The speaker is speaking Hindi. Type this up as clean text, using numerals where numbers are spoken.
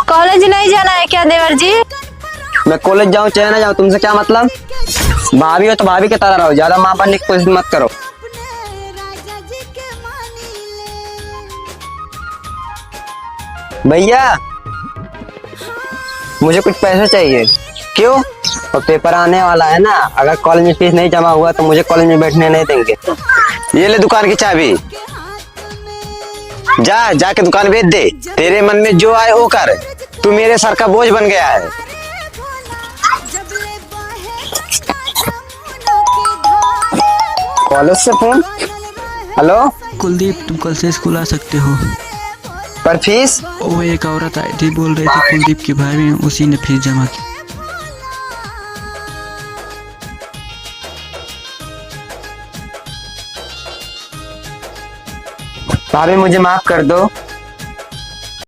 कॉलेज नहीं जाना है क्या देवर जी? मैं कॉलेज जाऊँ चाहे ना जाऊँ, तुमसे क्या मतलब? भाभी हो तो भाभी की तरह रहो, ज्यादा माँ बनने की कोशिश मत करो। भैया मुझे कुछ पैसे चाहिए। क्यों? तो पेपर आने वाला है ना, अगर कॉलेज में फीस नहीं जमा हुआ तो मुझे कॉलेज में बैठने नहीं देंगे। ये ले दुकान की चाबी, जाके दुकान बेच दे। तेरे मन में जो आए वो कर, तू मेरे सर का बोझ बन गया है। कॉलेज से फोन। हेलो कुलदीप, तुम कल से स्कूल आ सकते हो। पर फीस? वो एक औरत आई थी, बोल रही थी कुलदीप की भाभी हैं, उसी ने फीस जमा की। भाभी मुझे माफ कर दो।